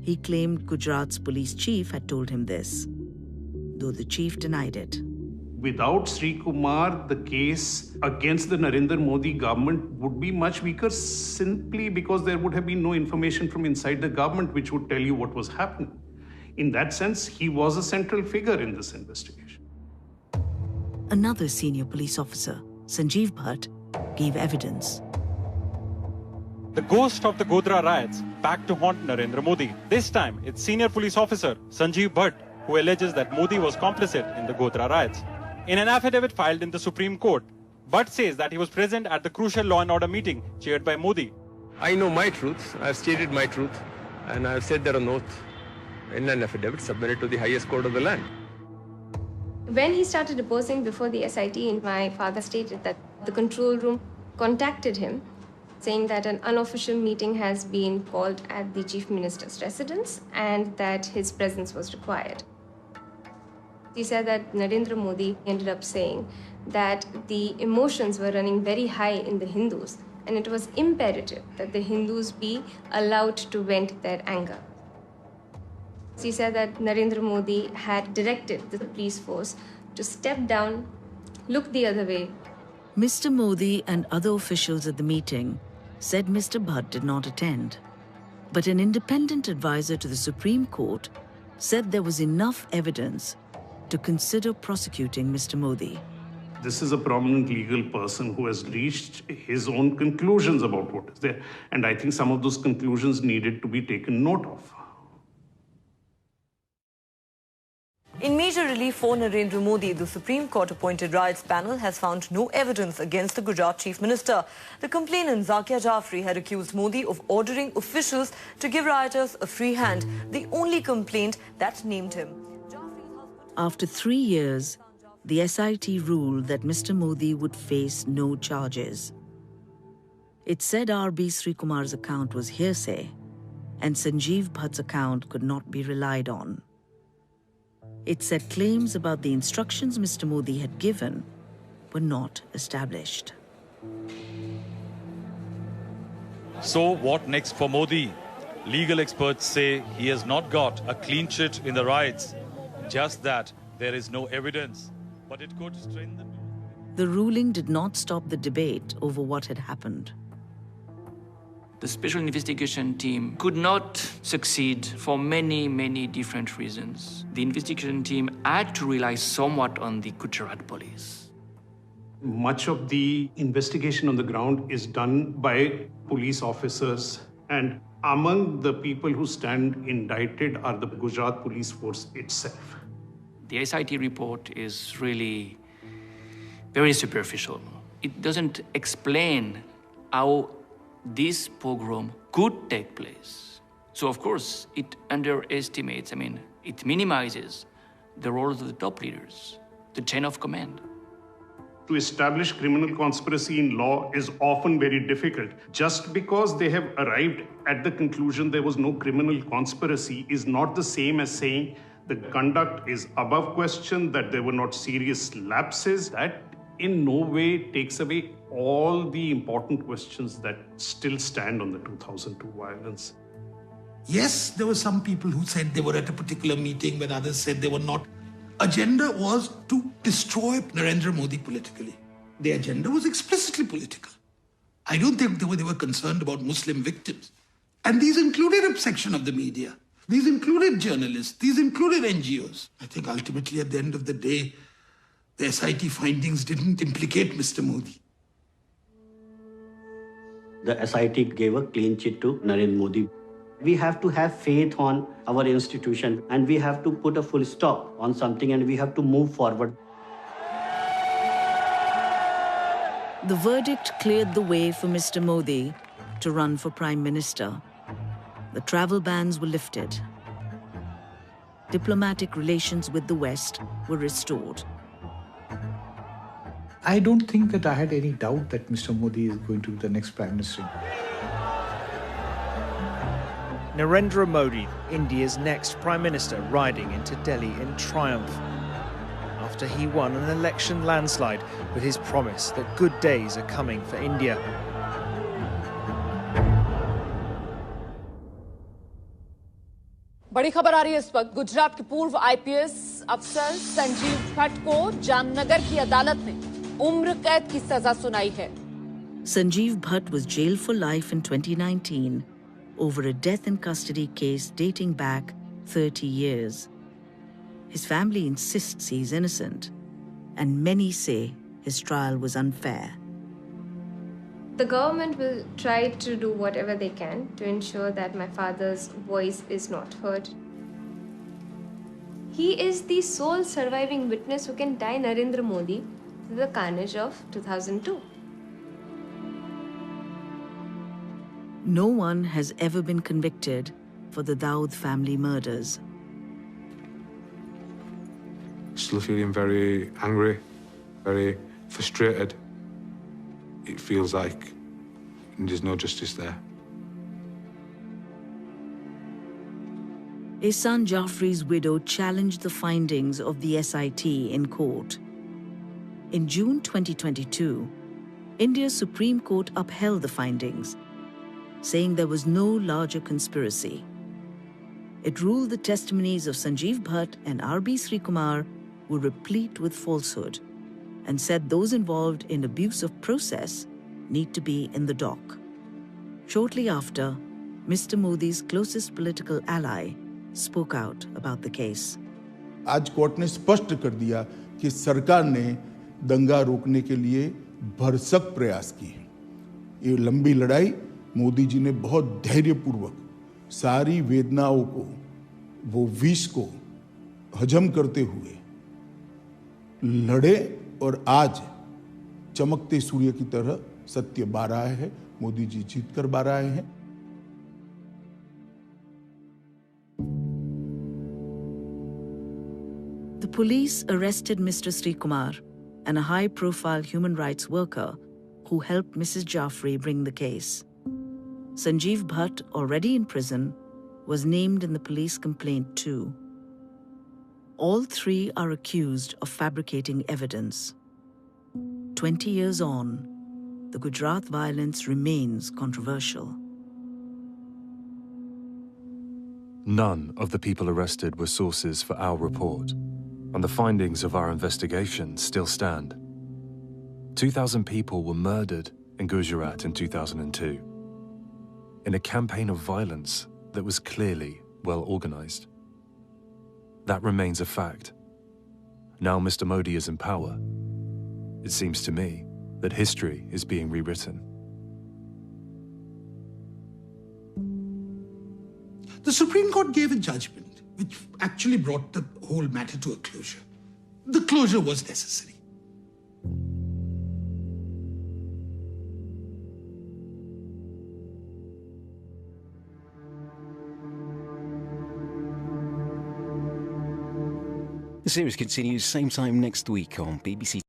He claimed Gujarat's police chief had told him this, though the chief denied it. Without Sri Kumar, the case against the Narendra Modi government would be much weaker simply because there would have been no information from inside the government which would tell you what was happening. In that sense, he was a central figure in this investigation. Another senior police officer, Sanjeev Bhatt, gave evidence. The ghost of the Godhra riots back to haunt Narendra Modi. This time, it's senior police officer Sanjeev Bhatt who alleges that Modi was complicit in the Godhra riots. In an affidavit filed in the Supreme Court, Bhatt says that he was present at the crucial law and order meeting chaired by Modi. I know my truth. I've stated my truth, and I've said there on oath in an affidavit submitted to the highest court of the land. When he started deposing before the SIT, my father stated that the control room contacted him, saying that an unofficial meeting has been called at the Chief Minister's residence and that his presence was required. He said that Narendra Modi ended up saying that the emotions were running very high in the Hindus and it was imperative that the Hindus be allowed to vent their anger. He said that Narendra Modi had directed the police force to step down, look the other way. Mr. Modi and other officials at the meeting said Mr. Bhatt did not attend. But an independent advisor to the Supreme Court said there was enough evidence to consider prosecuting Mr. Modi. This is a prominent legal person who has reached his own conclusions about what is there. And I think some of those conclusions needed to be taken note of. In major relief for Narendra Modi, the Supreme Court-appointed riots panel has found no evidence against the Gujarat Chief Minister. The complainant, Zakia Jafri, had accused Modi of ordering officials to give rioters a free hand, the only complaint that named him. After 3 years, the SIT ruled that Mr. Modi would face no charges. It said R.B. Srikumar's account was hearsay, and Sanjeev Bhatt's account could not be relied on. It said claims about the instructions Mr. Modi had given were not established. So what next for Modi? Legal experts say he has not got a clean sheet in the riots. Just that there is no evidence, but it could strengthen. The ruling did not stop the debate over what had happened. The special investigation team could not succeed for many, many different reasons. The investigation team had to rely somewhat on the Gujarat police. Much of the investigation on the ground is done by police officers, and among the people who stand indicted are the Gujarat police force itself. The SIT report is really very superficial. It doesn't explain how this pogrom could take place. So, of course, it underestimates, it minimizes the role of the top leaders, the chain of command. To establish criminal conspiracy in law is often very difficult. Just because they have arrived at the conclusion there was no criminal conspiracy is not the same as saying the conduct is above question, that there were not serious lapses. That in no way takes away all the important questions that still stand on the 2002 violence. Yes, there were some people who said they were at a particular meeting when others said they were not. Agenda was to destroy Narendra Modi politically. The agenda was explicitly political. I don't think they were concerned about Muslim victims. And these included a section of the media. These included journalists. These included NGOs. I think ultimately at the end of the day, the SIT findings didn't implicate Mr. Modi. The SIT gave a clean sheet to Narendra Modi. We have to have faith on our institution, and we have to put a full stop on something, and we have to move forward. The verdict cleared the way for Mr. Modi to run for Prime Minister. The travel bans were lifted. Diplomatic relations with the West were restored. I don't think that I had any doubt that Mr. Modi is going to be the next Prime Minister. Narendra Modi, India's next Prime Minister, riding into Delhi in triumph after he won an election landslide with his promise that good days are coming for India. बड़ी खबर आ रही है इस वक्त। गुजरात के पूर्व IPS अफसर संजीव भट्ट को जामनगर की अदालत ने उम्र कैद की सजा सुनाई है। Sanjeev Bhatt was jailed for life in 2019 over a death in custody case dating back 30 years. His family insists he is innocent, and many say his trial was unfair. The government will try to do whatever they can to ensure that my father's voice is not heard. He is the sole surviving witness who can tie Narendra Modi to the carnage of 2002. No one has ever been convicted for the Dawood family murders. Still feeling very angry, very frustrated. It feels like there's no justice there. Ehsan Jaffrey's widow challenged the findings of the SIT in court. In June 2022, India's Supreme Court upheld the findings, saying there was no larger conspiracy. It ruled the testimonies of Sanjeev Bhatt and R.B. Srikumar were replete with falsehood, and said those involved in abuse of process need to be in the dock. Shortly after, Mr. Modi's closest political ally spoke out about the case. आज court ने स्पष्ट कर दिया कि सरकार ने दंगा रोकने के लिए भरसक प्रयास किए। ये लंबी लड़ाई मोदी जी ने बहुत धैर्यपूर्वक सारी वेदनाओं को, वो विष को हजम करते हुए लड़े, और आज चमकते सूर्य की तरह सत्य बाहर आया है। मोदी जी जीत कर बाहर आए हैं। The police arrested Mr. Srikumar and a high-profile human rights worker who helped Mrs. Jaffrey bring the case. Sanjeev Bhatt, already in prison, was named in the police complaint too. All three are accused of fabricating evidence. 20 years on, the Gujarat violence remains controversial. None of the people arrested were sources for our report, and the findings of our investigation still stand. 2,000 people were murdered in Gujarat in 2002, in a campaign of violence that was clearly well organized. That remains a fact. Now Mr. Modi is in power, it seems to me that history is being rewritten. The Supreme Court gave a judgment which actually brought the whole matter to a closure. The closure was necessary. The series continues same time next week on BBC.